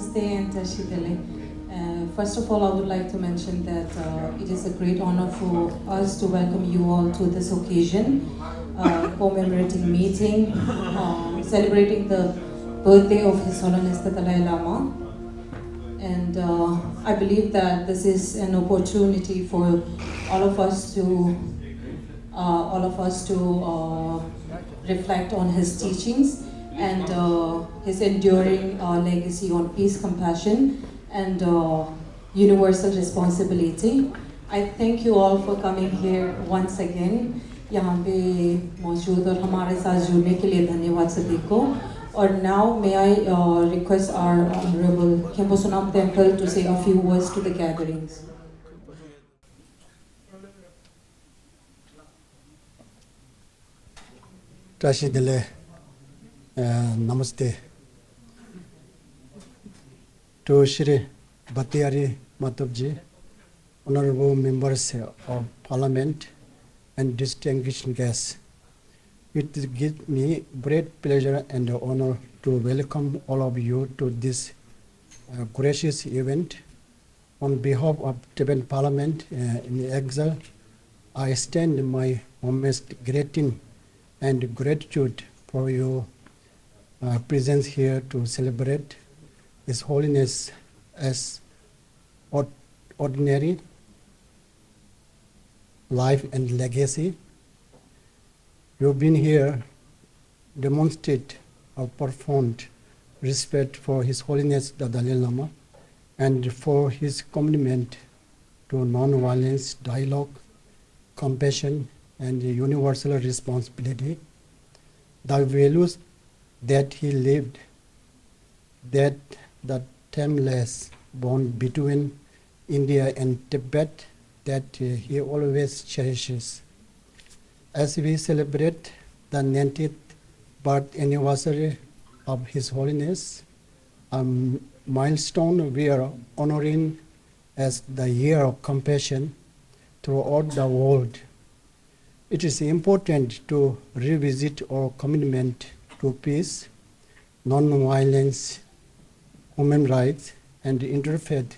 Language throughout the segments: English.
Namaste and Tashidale. First of all, I would like to mention that it is a great honor for us to welcome you all to this occasion, commemorating meeting, celebrating the birthday of His Holiness the Dalai Lama. And I believe that this is an opportunity for all of us to reflect on his teachings and his enduring legacy on peace, compassion, and universal responsibility. I thank you all for coming here once again. यहाँ पे मौजूद और हमारे साथ जुड़ने के लिए धन्यवाद सभी को. और now may I request our Honorable Khenpo Sonam Temple to say a few words to the gatherings. Tashidale, Namaste. To Shri Bhattiari Matabji, honorable members of Parliament and distinguished guests, it gives me great pleasure and honor to welcome all of you to this gracious event. On behalf of Tibetan Parliament in exile, I extend my warmest greeting and gratitude for your presence here to celebrate His Holiness as ordinary life and legacy. You've been here demonstrate a profound respect for His Holiness the Dalai Lama and for his commitment to non-violence, dialogue, compassion, and universal responsibility. The values that he lived, that the timeless bond between India and Tibet that he always cherishes. As we celebrate the 90th birth anniversary of His Holiness, a milestone we are honoring as the Year of Compassion throughout the world. It is important to revisit our commitment to peace, non-violence, human rights, and interfaith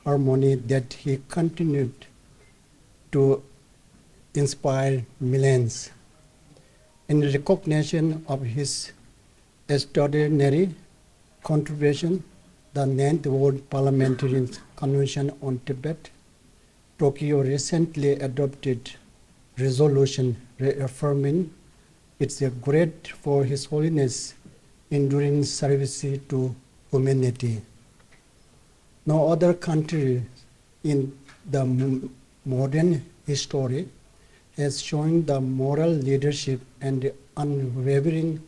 harmony that he continued to inspire millions. In recognition of his extraordinary contribution, the 9th World Parliamentary Convention on Tibet, Tokyo recently adopted resolution reaffirming its great for His Holiness enduring service to humanity. No other country in the modern history has shown the moral leadership and unwavering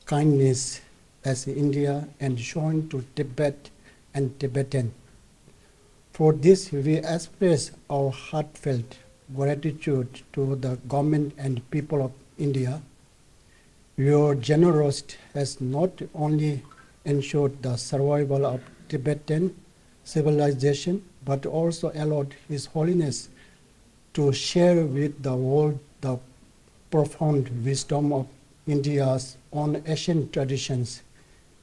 kindness as India and shown to Tibet and Tibetan. For this, we express our heartfelt gratitude to the government and people of India. Your generosity has not only ensured the survival of Tibetan civilization, but also allowed His Holiness to share with the world the profound wisdom of India's own ancient traditions,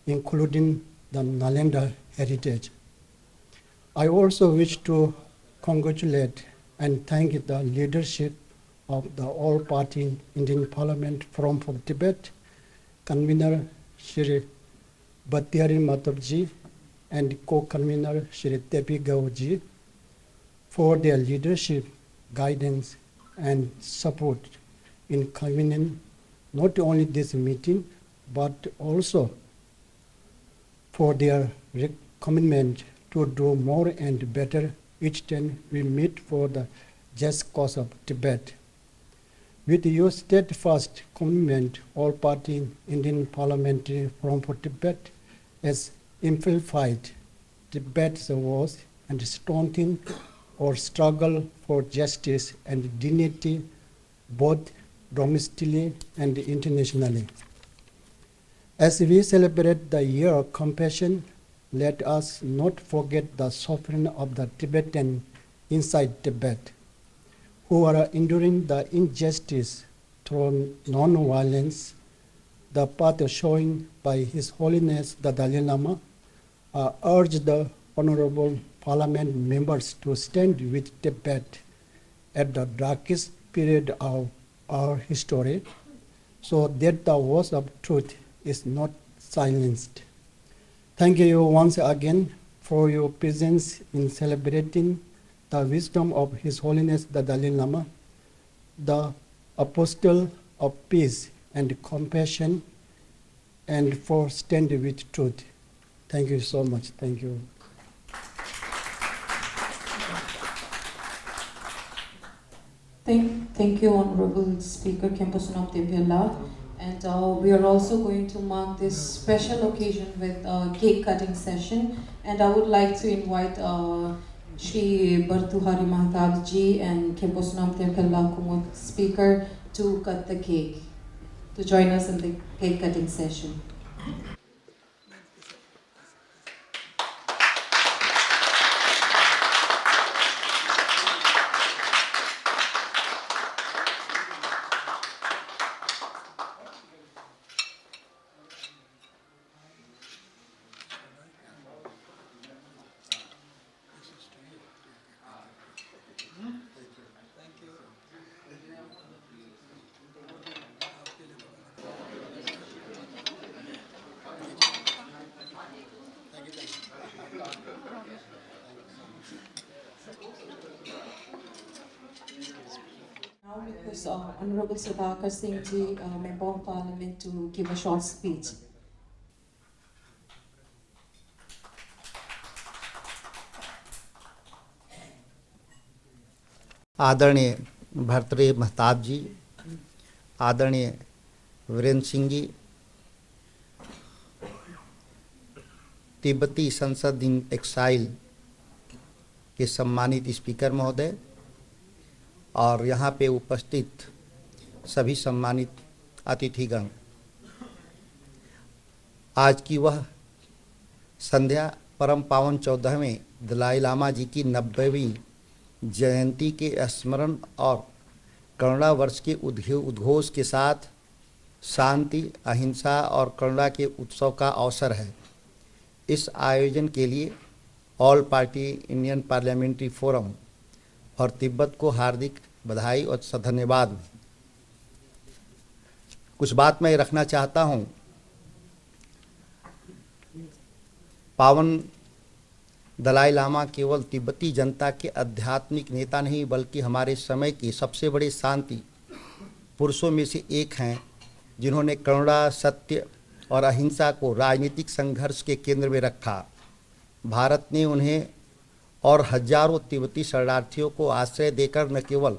including the Nalanda heritage. I also wish to congratulate and thank the leadership of the all-party Indian Parliament from Tibet, convener Shri Bhattiari Matabji and co-convener Shri Tepi Gaoji for their leadership, guidance, and support in convening not only this meeting, but also for their commitment to do more and better each time we meet for the just cause of Tibet. With your steadfast commitment, all party Indian parliamentary from Tibet has amplified Tibet's voice and strengthened our struggle for justice and dignity both domestically and internationally. As we celebrate the Year of Compassion, let us not forget the suffering of the Tibetan inside Tibet, who are enduring the injustice through non-violence, the path shown by His Holiness the Dalai Lama, urge the honorable parliament members to stand with Tibet at the darkest period of our history, so that the voice of truth is not silenced. Thank you once again for your presence in celebrating the wisdom of His Holiness the Dalai Lama, the Apostle of Peace and Compassion, and for standing with truth. Thank you so much. Thank you. Thank you, Honorable Speaker Khenpo Sonam Temphela. And we are also going to mark this special occasion with a cake cutting session. And I would like to invite Shri Bhartuhari Mahtab ji and Khenpo Sonam Temphela Kumud Speaker to cut the cake, to join us in the cake cutting session. Now request Honorable Sudhakar Singh ji, Member of Parliament, to give a short speech. आदरणीय भर्तृहरि महताब जी, आदरणीय वीरेंद्र सिंह जी, तिब्बती संसद इन exile के सम्मानित speaker महोदय और यहाँ पे उपस्थित सभी सम्मानित अतिथिगण, आज की वह संध्या परम पावन 14वें दलाई लामा जी की 90वीं जयंती के स्मरण और करुणा वर्ष के उद्घोष के साथ शांति, अहिंसा और करुणा के उत्सव का अवसर है। इस आयोजन के लिए all party Indian parliamentary forum और तिब्बत को हार्दिक बधाई और धन्यवाद। कुछ बात मैं रखना चाहता हूँ। पावन दलाई लामा केवल तिब्बती जनता के आध्यात्मिक नेता नहीं बल्कि हमारे समय के सबसे बड़े शांति पुरुषों में से एक हैं, जिन्होंने करुणा, सत्य और अहिंसा को राजनीतिक संघर्ष के केंद्र में रखा। भारत ने उन्हें और हजारों तिब्बती शरणार्थियों को आश्रय देकर न केवल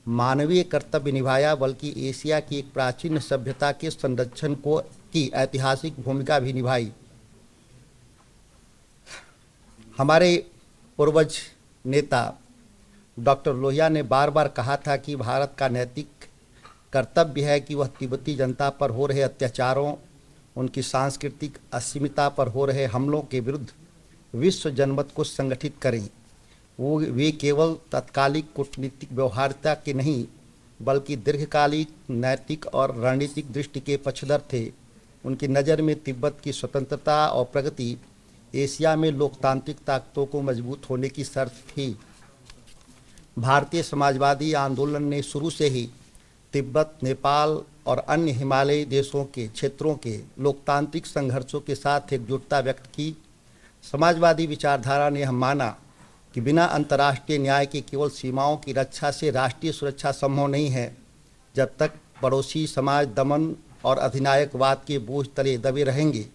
मानवीय कर्तव्य निभाया बल्कि एशिया की एक प्राचीन सभ्यता के संरक्षण की ऐतिहासिक भूमिका भी निभाई। हमारे पूर्वज नेता डॉक्टर लोहिया ने बार बार कहा था कि भारत का नैतिक कर्तव्य है कि वह तिब्बती जनता पर हो रहे अत्याचारों, उनकी सांस्कृतिक अस्मिता पर हो रहे हमलों के विरुद्ध विश्व जनमत को संगठित करें। वे केवल तत्कालिक कूटनीतिक व्यवहार्यता के नहीं बल्कि दीर्घकालिक नैतिक और रणनीतिक दृष्टि के पक्षधर थे। उनकी नज़र में तिब्बत की स्वतंत्रता और प्रगति एशिया में लोकतांत्रिक ताकतों को मजबूत होने की शर्त थी। भारतीय समाजवादी आंदोलन ने शुरू से ही तिब्बत, नेपाल और अन्य हिमालयी देशों के क्षेत्रों के लोकतांत्रिक संघर्षों के साथ एकजुटता व्यक्त की। समाजवादी विचारधारा ने हम माना कि बिना अंतर्राष्ट्रीय न्याय के केवल सीमाओं की रक्षा से राष्ट्रीय सुरक्षा संभव नहीं है। जब तक पड़ोसी समाज दमन और अधिनायकवाद के बोझ तले दबे रहेंगे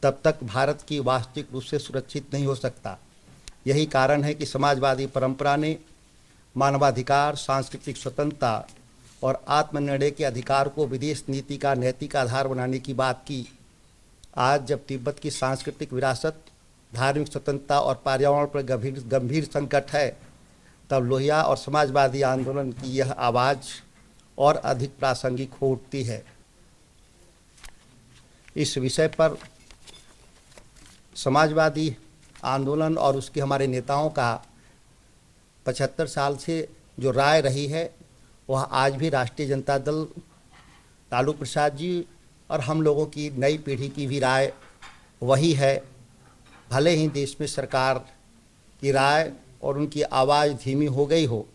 तब तक भारत की वास्तविक रूप से सुरक्षित नहीं हो सकता। यही कारण है कि समाजवादी परंपरा ने मानवाधिकार, सांस्कृतिक स्वतंत्रता और आत्मनिर्णय के अधिकार को विदेश नीति का नैतिक आधार बनाने की बात की। आज जब तिब्बत की सांस्कृतिक विरासत, धार्मिक स्वतंत्रता और पर्यावरण पर गंभीर संकट है, तब लोहिया और समाजवादी आंदोलन की यह आवाज़ और अधिक प्रासंगिक हो उठती है। इस विषय पर समाजवादी आंदोलन और उसके हमारे नेताओं का 75 साल से जो राय रही है वह आज भी राष्ट्रीय जनता दल, लालू प्रसाद जी और हम लोगों की नई पीढ़ी की भी राय वही है भले ही देश में सरकार की राय और उनकी आवाज़ धीमी हो गई हो,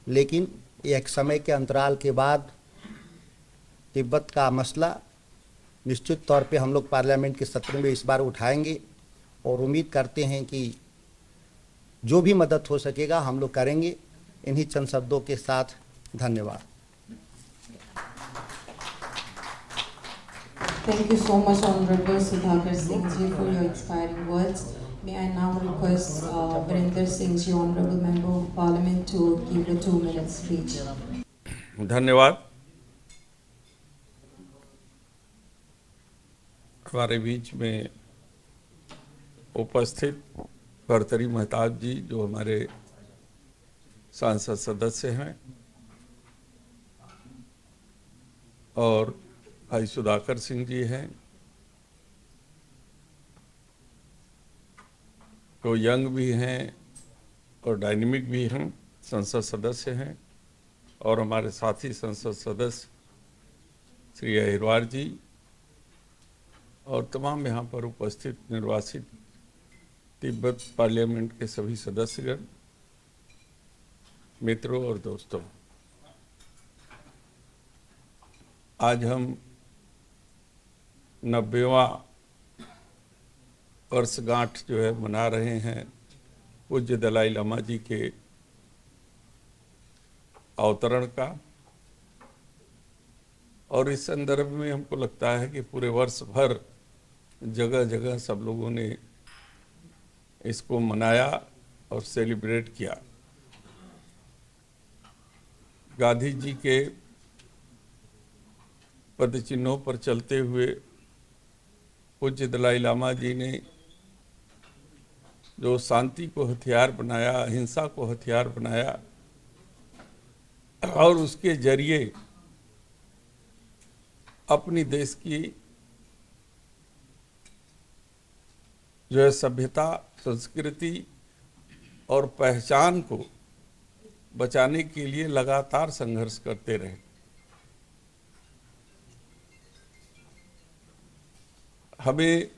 लेकिन एक समय के अंतराल के बाद तिब्बत का मसला निश्चित तौर पे हम लोग पार्लियामेंट के सत्र में इस बार उठाएंगे और उम्मीद करते हैं कि जो भी मदद हो सकेगा हम लोग करेंगे। इन्हीं चंद शब्दों के साथ धन्यवाद। Thank you so much, Honorable Sudhakar Singh ji, for your inspiring words. May I now request Virender Singh ji, Honorable Member of Parliament, to give a 2-minute speech. धन्यवाद। हमारे बीच में उपस्थित भर्तरी महताब जी, जो हमारे सांसद सदस्य हैं, और भाई सुधाकर सिंह जी हैं, तो यंग भी हैं और डायनेमिक भी हैं, संसद सदस्य हैं, और हमारे साथी संसद सदस्य श्री अहिरवार जी और तमाम यहाँ पर उपस्थित निर्वासित तिब्बत पार्लियामेंट के सभी सदस्यगण, मित्रों और दोस्तों, आज हम 90वां वर्षगांठ जो है मना रहे हैं पूज्य दलाई लामा जी के अवतरण का। और इस संदर्भ में हमको लगता है कि पूरे वर्ष भर जगह जगह सब लोगों ने इसको मनाया और सेलिब्रेट किया। गांधी जी के पद चिन्हों पर चलते हुए पूज्य दलाई लामा जी ने जो शांति को हथियार बनाया, अहिंसा को हथियार बनाया, और उसके जरिए अपनी देश की जो है सभ्यता, संस्कृति और पहचान को बचाने के लिए लगातार संघर्ष करते रहे। हमें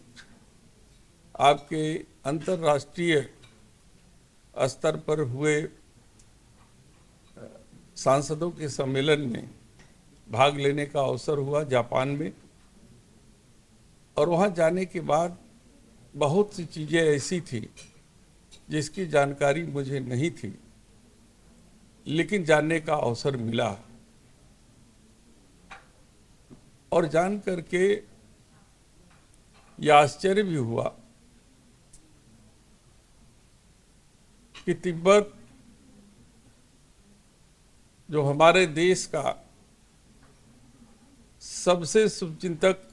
आपके अंतर्राष्ट्रीय स्तर पर हुए सांसदों के सम्मेलन में भाग लेने का अवसर हुआ जापान में, और वहाँ जाने के बाद बहुत सी चीज़ें ऐसी थी जिसकी जानकारी मुझे नहीं थी, लेकिन जानने का अवसर मिला, और जान करके यह आश्चर्य भी हुआ कि तिब्बत जो हमारे देश का सबसे शुभचिंतक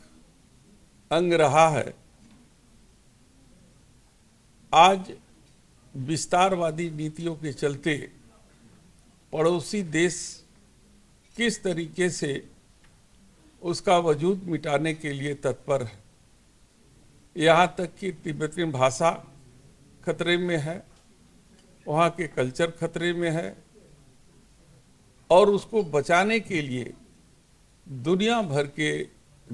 अंग रहा है, आज विस्तारवादी नीतियों के चलते पड़ोसी देश किस तरीके से उसका वजूद मिटाने के लिए तत्पर है। यहाँ तक कि तिब्बती भाषा खतरे में है, वहाँ के कल्चर खतरे में है, और उसको बचाने के लिए दुनिया भर के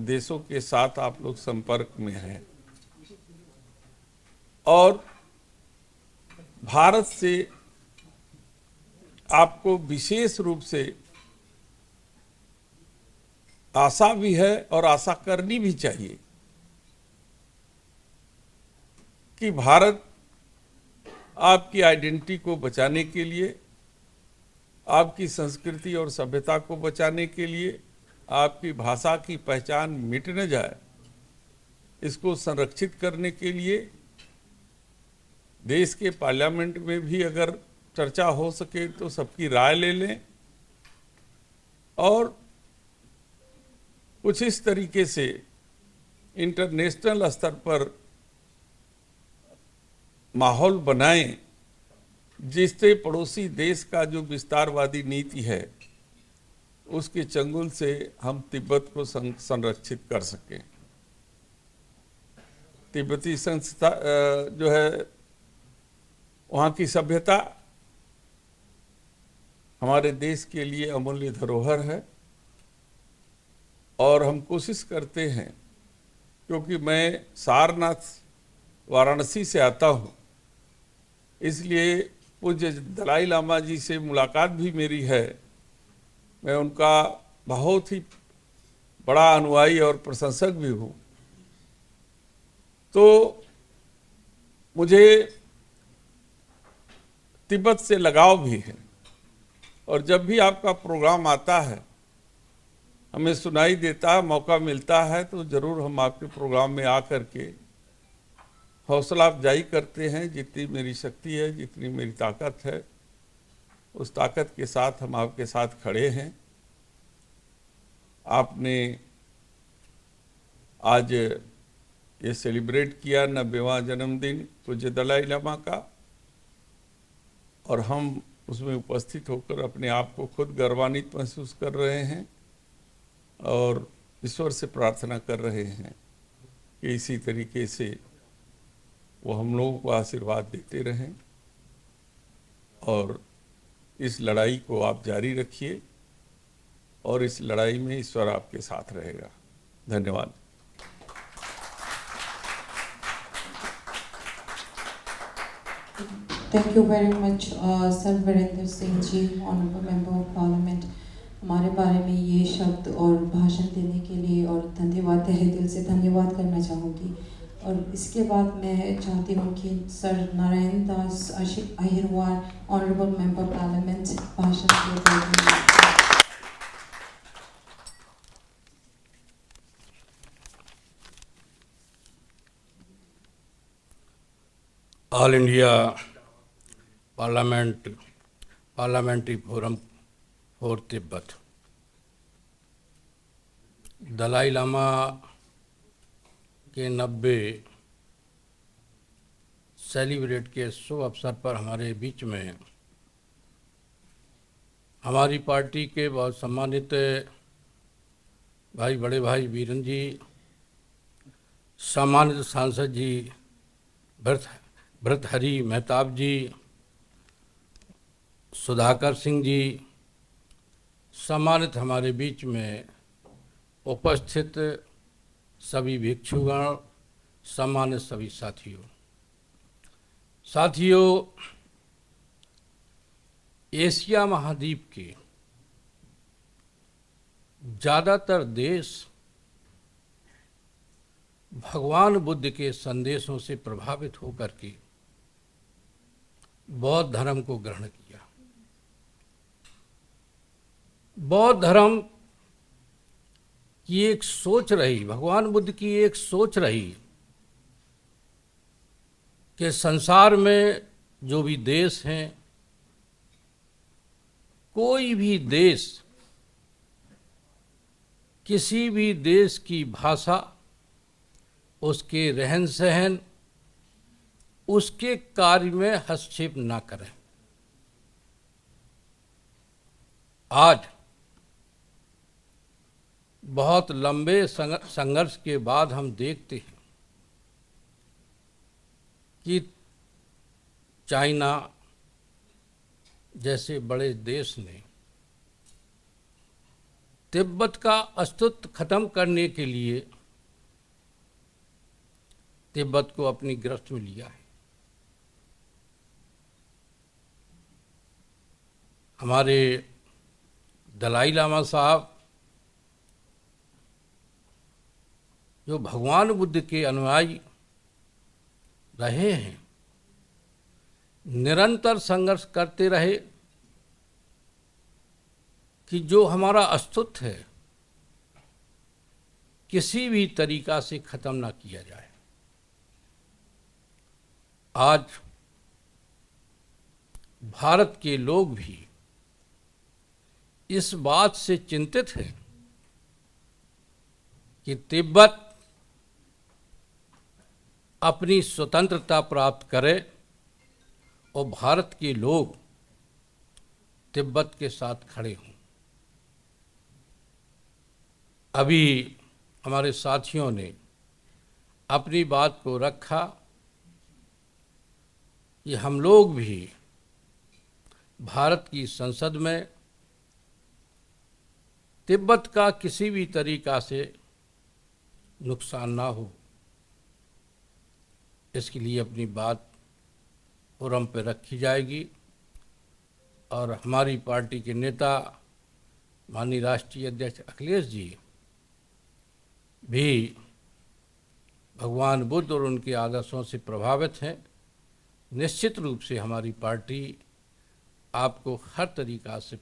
देशों के साथ आप लोग संपर्क में हैं। और भारत से आपको विशेष रूप से आशा भी है और आशा करनी भी चाहिए कि भारत आपकी आइडेंटिटी को बचाने के लिए, आपकी संस्कृति और सभ्यता को बचाने के लिए, आपकी भाषा की पहचान मिट न जाए, इसको संरक्षित करने के लिए देश के पार्लियामेंट में भी अगर चर्चा हो सके तो सबकी राय ले लें, और कुछ इस तरीके से इंटरनेशनल स्तर पर माहौल बनाएं जिससे पड़ोसी देश का जो विस्तारवादी नीति है उसके चंगुल से हम तिब्बत को संरक्षित कर सकें। तिब्बती संस्था जो है, वहाँ की सभ्यता हमारे देश के लिए अमूल्य धरोहर है, और हम कोशिश करते हैं, क्योंकि मैं सारनाथ वाराणसी से आता हूँ, इसलिए पूज्य दलाई लामा जी से मुलाकात भी मेरी है। मैं उनका बहुत ही बड़ा अनुयायी और प्रशंसक भी हूँ। तो मुझे तिब्बत से लगाव भी है, और जब भी आपका प्रोग्राम आता है, हमें सुनाई देता है, मौका मिलता है, तो ज़रूर हम आपके प्रोग्राम में आकर के हौसला अफजाई करते हैं। जितनी मेरी शक्ति है, जितनी मेरी ताकत है, उस ताकत के साथ हम आपके साथ खड़े हैं। आपने आज ये सेलिब्रेट किया 90वां जन्मदिन पूज्य दलाई लामा का, और हम उसमें उपस्थित होकर अपने आप को खुद गर्वान्वित महसूस कर रहे हैं और ईश्वर से प्रार्थना कर रहे हैं कि इसी तरीके से वो हम लोगों को आशीर्वाद देते रहें, और इस लड़ाई को आप जारी रखिए, और इस लड़ाई में ईश्वर आपके साथ रहेगा। धन्यवाद। Thank you very much, Sir Virender Singh ji, Honorable Member of Parliament, हमारे बारे में ये शब्द और भाषण देने के लिए, और धन्यवाद, तहे दिल से धन्यवाद करना चाहूँगी। और इसके बाद मैं चाहती हूँ कि sir Narayan Das Ahirwar, Honorable Member Parliament, भाषण दें। All India parliamentary forum for Tibet, Dalai Lama के 90 सेलिब्रेट के शुभ अवसर पर हमारे बीच में हमारी पार्टी के बहुत सम्मानित भाई, बड़े भाई वीरेंद्र जी, सम्मानित सांसद जी भर्तृहरि मेहताब जी, सुधाकर सिंह जी, सम्मानित हमारे बीच में उपस्थित सभी भिक्षुगण, सम्मानित सभी साथियों, एशिया महाद्वीप के ज़्यादातर देश भगवान बुद्ध के संदेशों से प्रभावित होकर के बौद्ध धर्म को ग्रहण किया। बौद्ध धर्म की एक सोच रही, भगवान बुद्ध की एक सोच रही कि संसार में जो भी देश हैं, कोई भी देश किसी भी देश की भाषा, उसके रहन सहन, उसके कार्य में हस्तक्षेप ना करें। आज बहुत लंबे संघर्ष के बाद हम देखते हैं कि चाइना जैसे बड़े देश ने तिब्बत का अस्तित्व खत्म करने के लिए तिब्बत को अपनी गिरफ्त में लिया है। हमारे दलाई लामा साहब जो भगवान बुद्ध के अनुयायी रहे हैं, निरंतर संघर्ष करते रहे कि जो हमारा अस्तित्व है किसी भी तरीका से खत्म ना किया जाए। आज भारत के लोग भी इस बात से चिंतित हैं कि तिब्बत अपनी स्वतंत्रता प्राप्त करे और भारत के लोग तिब्बत के साथ खड़े हों। अभी हमारे साथियों ने अपनी बात को रखा कि हम लोग भी भारत की संसद में तिब्बत का किसी भी तरीका से नुकसान ना हो, इसके लिए अपनी बात फोरम पे रखी जाएगी और हमारी पार्टी के नेता माननीय राष्ट्रीय अध्यक्ष अखिलेश जी भी भगवान बुद्ध और उनके आदर्शों से प्रभावित हैं। निश्चित रूप से हमारी पार्टी आपको हर तरीक़ा से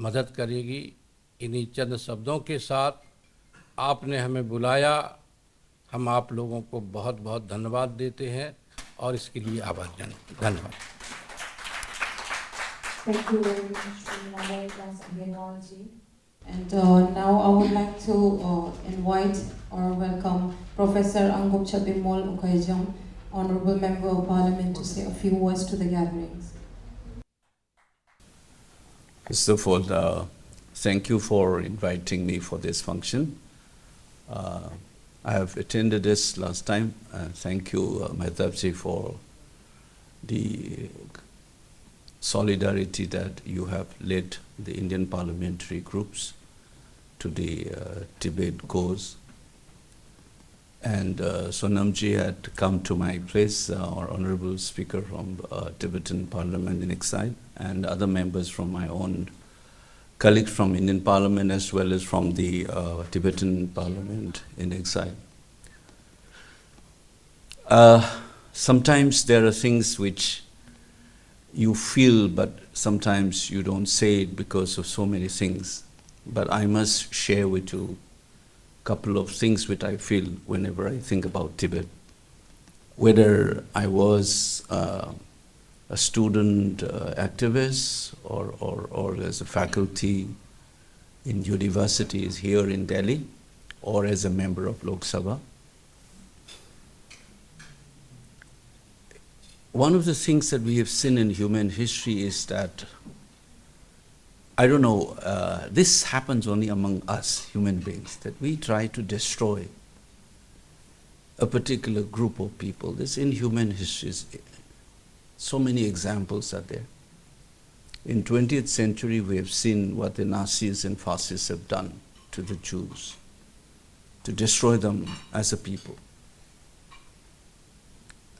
मदद करेगी। इन्हीं चंद शब्दों के साथ आपने हमें बुलाया, हम आप लोगों को बहुत बहुत धन्यवाद देते हैं और इसके लिए आभार धन्यवाद। Thank you very much, Honorable Das Agarwal ji. And now I would like to invite or welcome Professor Angupcha Bimol Ukaijam, Honorable Member of Parliament, to say a few words to the gatherings. First of all, thank you for inviting me for this function. I have attended this last time. Thank you, Mehtabji, for the solidarity that you have led the Indian parliamentary groups to the Tibet cause. And Sonamji had come to my place, our honorable speaker from Tibetan Parliament in Exile, and other members from my own colleagues from Indian Parliament as well as from the Tibetan Parliament in Exile. Sometimes there are things which you feel, but sometimes you don't say it because of so many things. But I must share with you a couple of things which I feel whenever I think about Tibet. Whether I was a student activist or as a faculty in universities here in Delhi or as a member of Lok Sabha. One of the things that we have seen in human history is that, I don't know, this happens only among us human beings, that we try to destroy a particular group of people. This in human history, so many examples are there. In 20th century, we have seen what the Nazis and fascists have done to the Jews, to destroy them as a people.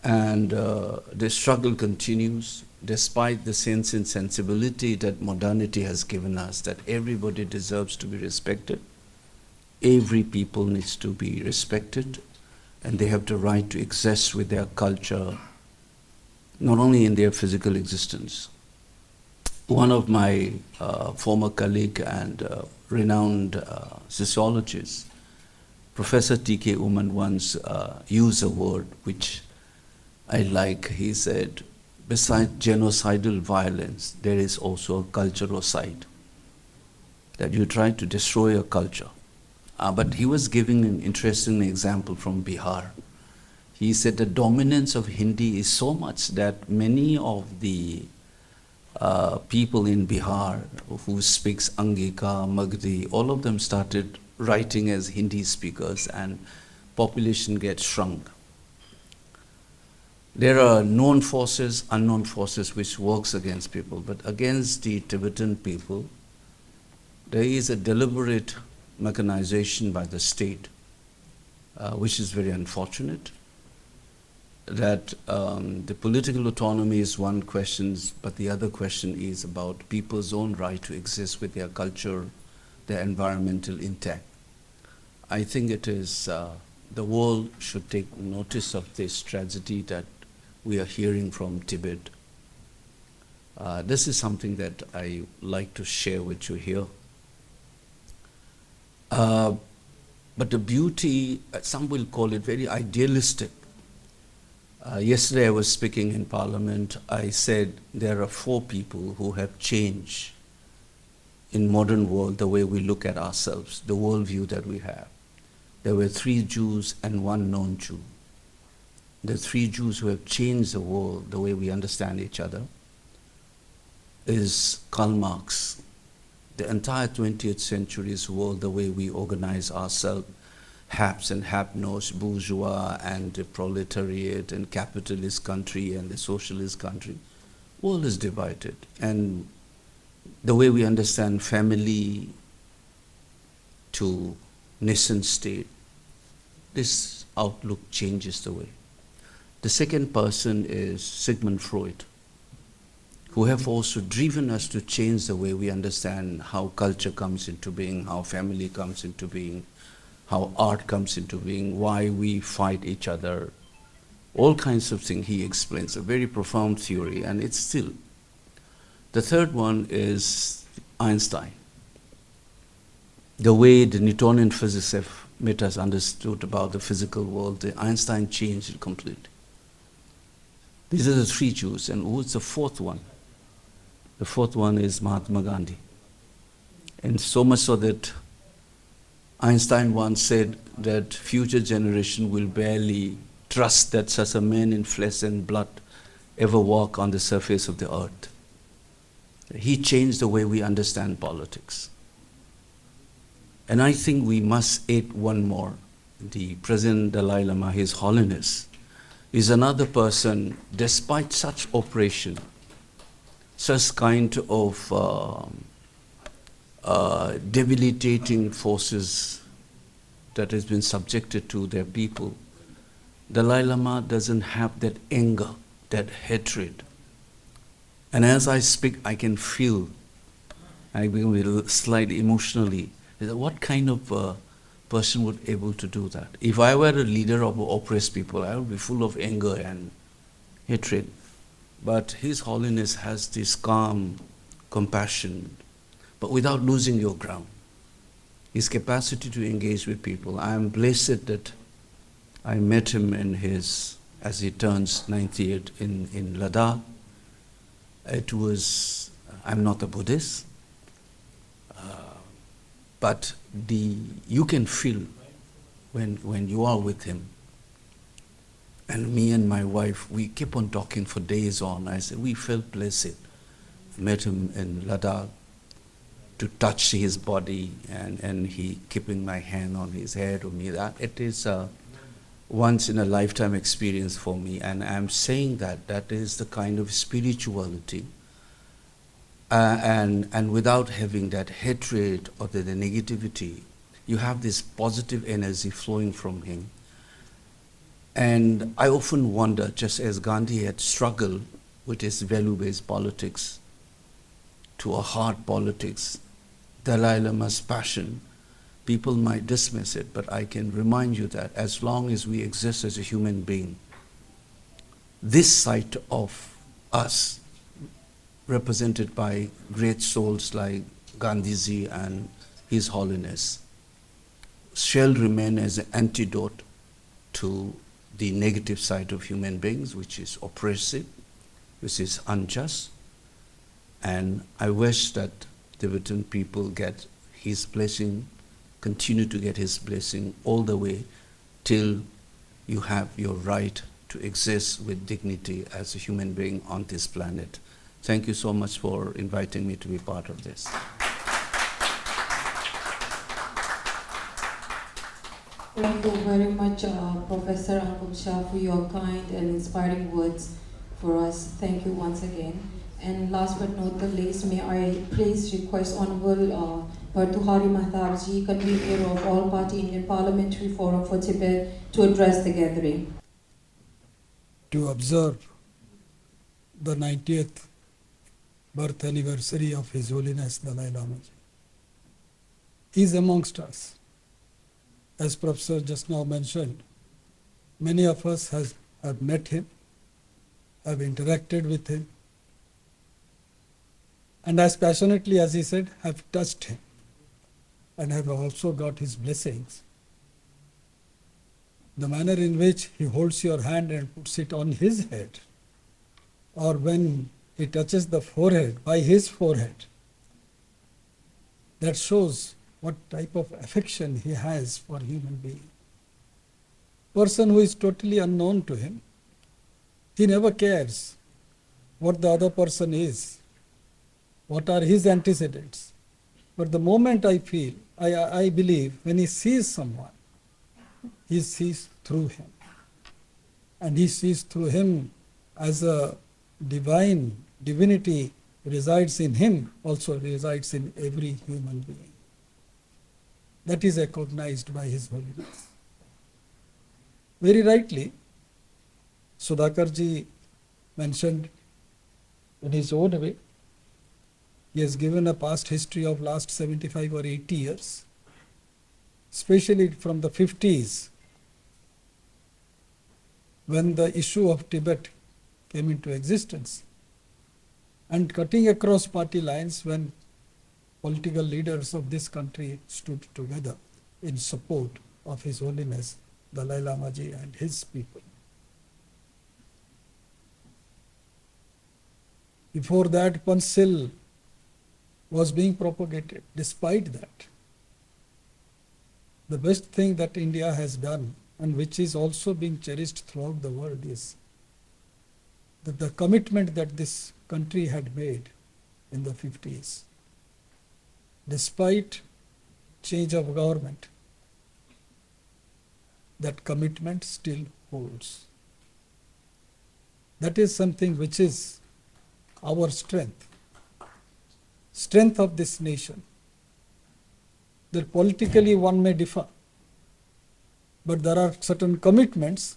And the struggle continues despite the sense and sensibility that modernity has given us, that everybody deserves to be respected, every people needs to be respected, and they have the right to exist with their culture, not only in their physical existence. One of my former colleague and renowned sociologist, Professor T.K. Uman, once used a word which I like. He said, besides genocidal violence, there is also a cultural side, that you try to destroy a culture. But he was giving an interesting example from Bihar. He said the dominance of Hindi is so much that many of the people in Bihar who speaks Angika, Magdi, all of them started writing as Hindi speakers and population gets shrunk. There are known forces, unknown forces which works against people, but against the Tibetan people, there is a deliberate mechanization by the state, which is very unfortunate. That the political autonomy is one question, but the other question is about people's own right to exist with their culture, their environmental intact. I think it is, the world should take notice of this tragedy that we are hearing from Tibet. This is something that I like to share with you here. But the beauty, some will call it very idealistic. Yesterday I was speaking in Parliament. I said there are 4 people who have changed in modern world the way we look at ourselves, the worldview that we have. There were 3 Jews and 1 non-Jew. The 3 Jews who have changed the world, the way we understand each other, is Karl Marx. The entire 20th century's world, the way we organize ourselves, haves and have-nots, bourgeois and the proletariat and capitalist country and the socialist country, world is divided. And the way we understand family to nation state, this outlook changes the way. The second person is Sigmund Freud, who have also driven us to change the way we understand how culture comes into being, how family comes into being, how art comes into being, why we fight each other, all kinds of things he explains, a very profound theory, and it's still. The third one is Einstein. The way the Newtonian physics have made us understood about the physical world, the Einstein changed it completely. These are the three Jews, and who's the fourth one? The fourth one is Mahatma Gandhi. And so much so that Einstein once said that future generation will barely trust that such a man in flesh and blood ever walk on the surface of the earth. He changed the way we understand politics. And I think we must add one more. The President Dalai Lama, His Holiness, is another person, despite such oppression, such kind of debilitating forces that has been subjected to their people, Dalai Lama doesn't have that anger, that hatred. And as I speak, I can feel, I become a little slightly emotionally, what kind of person would be able to do that? If I were a leader of oppressed people, I would be full of anger and hatred. But His Holiness has this calm compassion, but without losing your ground. His capacity to engage with people. I am blessed that I met him in his, as he turns 98 in Ladakh. It was, I'm not a Buddhist, but you can feel when you are with him. And me and my wife, we kept on talking for days on. I said, we felt blessed. Met him in Ladakh to touch his body, and he keeping my hand on his head or me. That it is a once in a lifetime experience for me, and I'm saying that is the kind of spirituality, and without having that hatred or the negativity, you have this positive energy flowing from him. And I often wonder, just as Gandhi had struggled with his value-based politics to a hard politics, Dalai Lama's passion, people might dismiss it, but I can remind you that as long as we exist as a human being, this side of us, represented by great souls like Gandhiji and His Holiness, shall remain as an antidote to the negative side of human beings, which is oppressive, which is unjust. And I wish that Tibetan people get his blessing, continue to get his blessing all the way till you have your right to exist with dignity as a human being on this planet. Thank you so much for inviting me to be part of this. Thank you very much, Professor Anupam Shah, for your kind and inspiring words for us. Thank you once again. And last but not the least, may I please request Honorable Bhartuhari Mahtabji, convener of All-Party Indian Parliamentary Forum for Tibet, to address the gathering. To observe the 90th birth anniversary of His Holiness Dalai Lama. He is amongst us. As Professor just now mentioned, many of us have met him, have interacted with him, and as passionately as he said, have touched him and have also got his blessings. The manner in which he holds your hand and puts it on his head, or when he touches the forehead, by his forehead, that shows what type of affection he has for human being. Person who is totally unknown to him, he never cares what the other person is, what are his antecedents. But the moment I believe, when he sees someone, he sees through him. And he sees through him as a divinity resides in him, also resides in every human being. That is recognized by His Holiness. Very rightly, Sudhakarji mentioned in his own way. He has given a past history of last 75 or 80 years, especially from the 50s, when the issue of Tibet came into existence, and cutting across party lines when political leaders of this country stood together in support of His Holiness Dalai Lama Ji and his people. Before that, Panchsil was being propagated. Despite that, the best thing that India has done, and which is also being cherished throughout the world, is that the commitment that this country had made in the 50s, despite change of government, that commitment still holds. That is something which is our strength of this nation. That politically one may differ, but there are certain commitments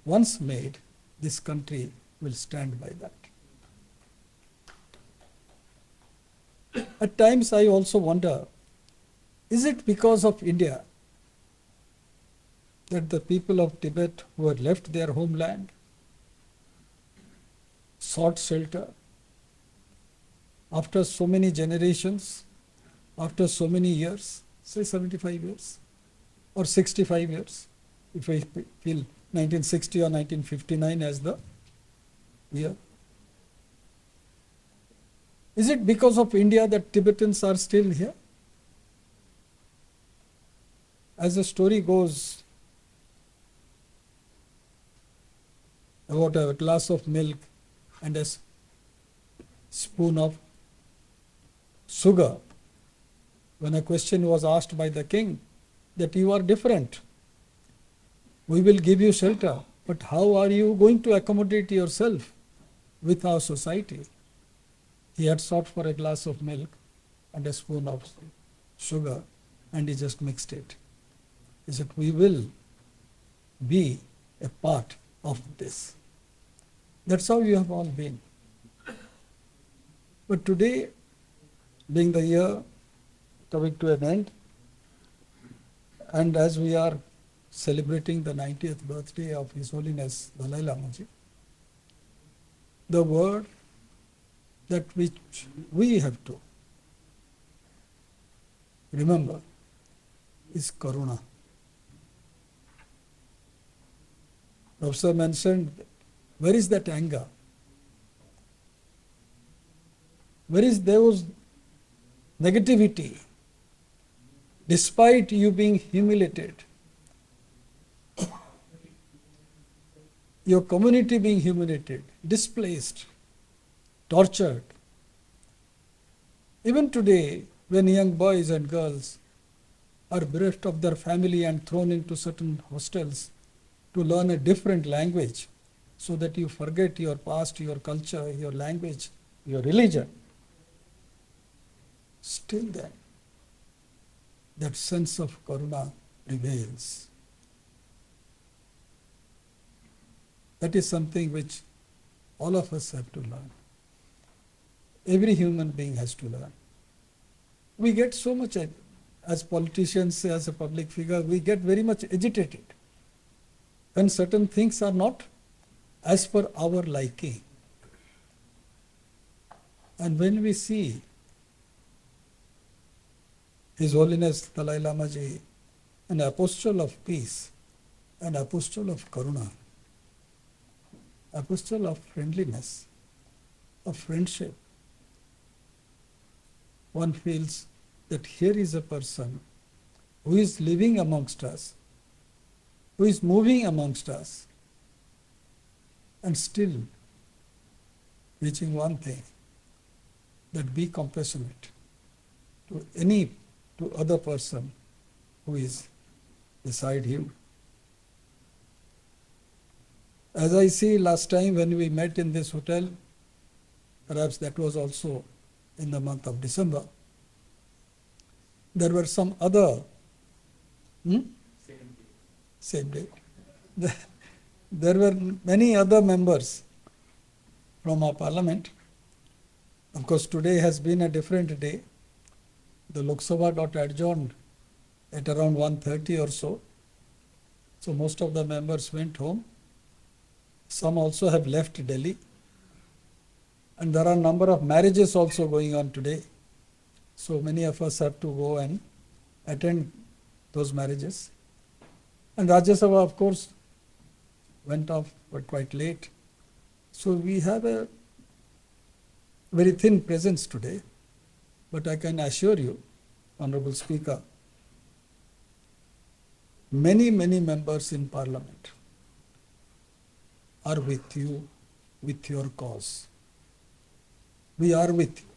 once made, this country will stand by that. At times I also wonder, is it because of India that the people of Tibet who had left their homeland sought shelter after so many generations, after so many years, say 75 years or 65 years, if I feel 1960 or 1959 as the year? Is it because of India that Tibetans are still here? As the story goes, about a glass of milk and a spoon of sugar, when a question was asked by the king that you are different, we will give you shelter, but how are you going to accommodate yourself with our society? He had sought for a glass of milk and a spoon of sugar, and he just mixed it. He said, we will be a part of this. That's how you have all been. But today, being the year coming to an end, and as we are celebrating the 90th birthday of His Holiness Dalai Lama Ji, the word that which we have to remember is Karuna. Professor mentioned, where is that anger? Where is those negativity? Despite you being humiliated, your community being humiliated, displaced, tortured. Even today, when young boys and girls are bereft of their family and thrown into certain hostels to learn a different language, so that you forget your past, your culture, your language, your religion, still then, that sense of Karuna prevails. That is something which all of us have to learn. Every human being has to learn. We get so much, as politicians, as a public figure, we get very much agitated when certain things are not as per our liking. And when we see His Holiness Dalai Lama Ji, an apostle of peace, an apostle of Karuna, apostle of friendliness, of friendship, one feels that here is a person who is living amongst us, who is moving amongst us, and still preaching one thing, that be compassionate to other person who is beside him. As I see last time when we met in this hotel, perhaps that was also in the month of December, there were some other, same day. there were many other members from our parliament. Of course, today has been a different day. The Lok Sabha got adjourned at around 1:30 or so. So most of the members went home. Some also have left Delhi. And there are a number of marriages also going on today. So many of us have to go and attend those marriages. And Rajya Sabha, of course, went off but quite late. So we have a very thin presence today. But I can assure you, Honorable Speaker, many members in Parliament are with you, with your cause. We are with you.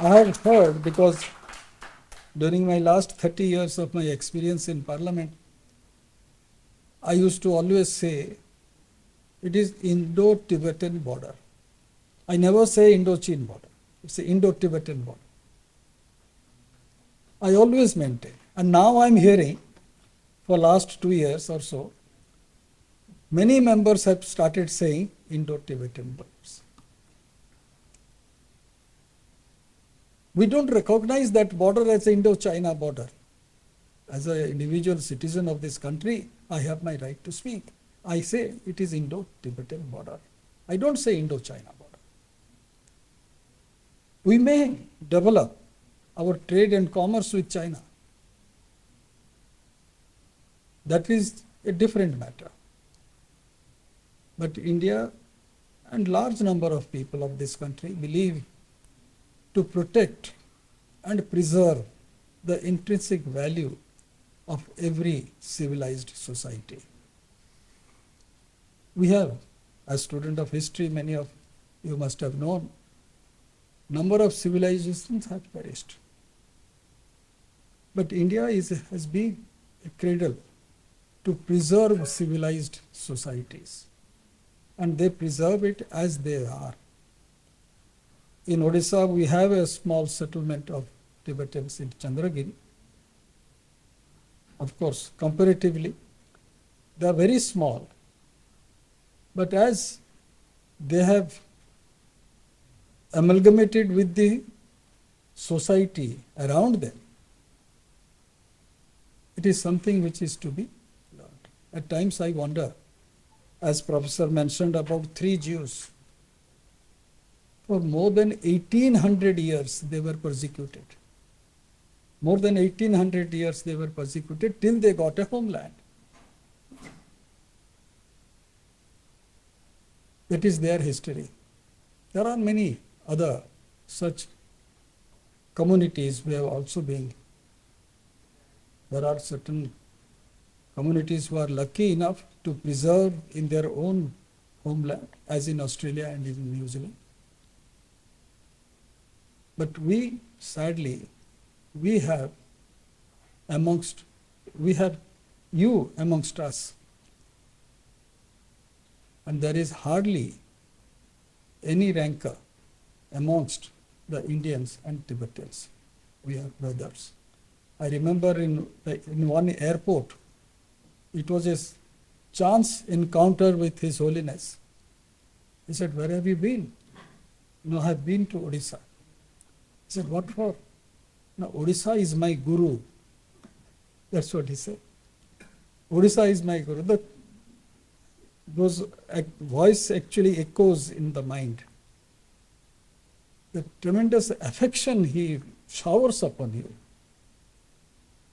I have heard, because during my last 30 years of my experience in Parliament, I used to always say, it is Indo-Tibetan border. I never say Indo-Chin border. It's the Indo-Tibetan border. I always maintain. And now I'm hearing, for last 2 years or so, many members have started saying Indo-Tibetan borders. We don't recognize that border as the Indo-China border. As an individual citizen of this country, I have my right to speak. I say it is Indo-Tibetan border. I don't say Indo-China border. We may develop our trade and commerce with China. That is a different matter. But India and large number of people of this country believe to protect and preserve the intrinsic value of every civilized society. We have, as student of history, many of you must have known, number of civilizations have perished. But India has been a cradle to preserve civilized societies. And they preserve it as they are. In Odisha, we have a small settlement of Tibetans in Chandragiri. Of course, comparatively, they are very small. But as they have amalgamated with the society around them, it is something which is to be learned. At times I wonder, as Professor mentioned about 3 Jews, for more than 1800 years they were persecuted. More than 1800 years they were persecuted till they got a homeland. That is their history. There are many other such communities who have also been. There are certain communities who are lucky enough to preserve in their own homeland, as in Australia and in New Zealand. But we, sadly, we have you amongst us. And there is hardly any rancor amongst the Indians and Tibetans. We are brothers. I remember in one airport, it was a chance encounter with His Holiness. He said, "Where have you been?" "No, I have been to Odisha." He said, "What for?" "No, Odisha is my guru." That's what he said. Odisha is my guru. Those voice actually echoes in the mind. The tremendous affection he showers upon you,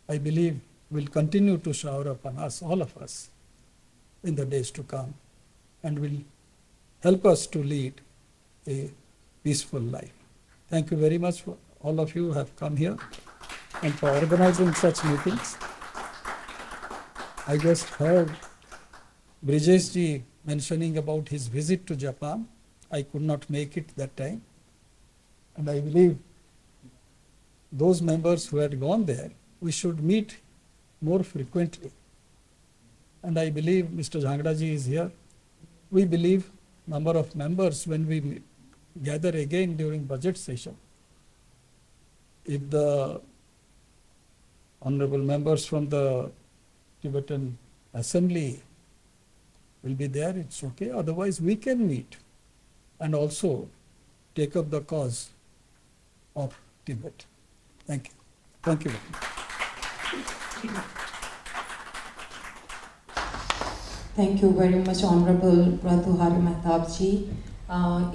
I believe, will continue to shower upon us, all of us, in the days to come, and will help us to lead a peaceful life. Thank you very much for all of you who have come here and for organizing such meetings. I just heard Brijesh ji mentioning about his visit to Japan. I could not make it that time. And I believe those members who had gone there, we should meet more frequently. And I believe Mr. Jhangda ji is here. We believe number of members, when we gather again during budget session, if the honorable members from the Tibetan assembly will be there, it's okay. Otherwise, we can meet and also take up the cause of Tibet. Thank you. Thank you very much. Thank you very much, Honorable Prathuhari Mehtab ji.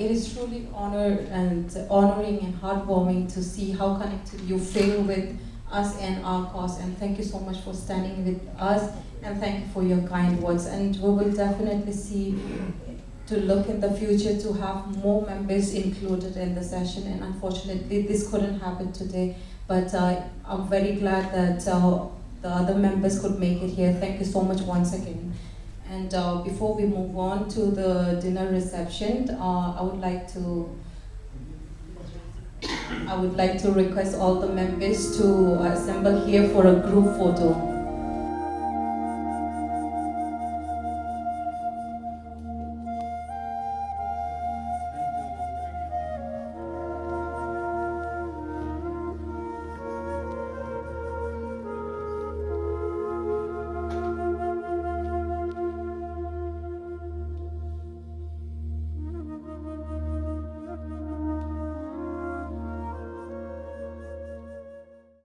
It is truly honoring and heartwarming to see how connected you feel with us and our cause. And thank you so much for standing with us, and thank you for your kind words. And we will definitely see to look in the future to have more members included in the session. And unfortunately, this couldn't happen today. But I'm very glad that the other members could make it here. Thank you so much once again. And before we move on to the dinner reception, I would like to request all the members to assemble here for a group photo.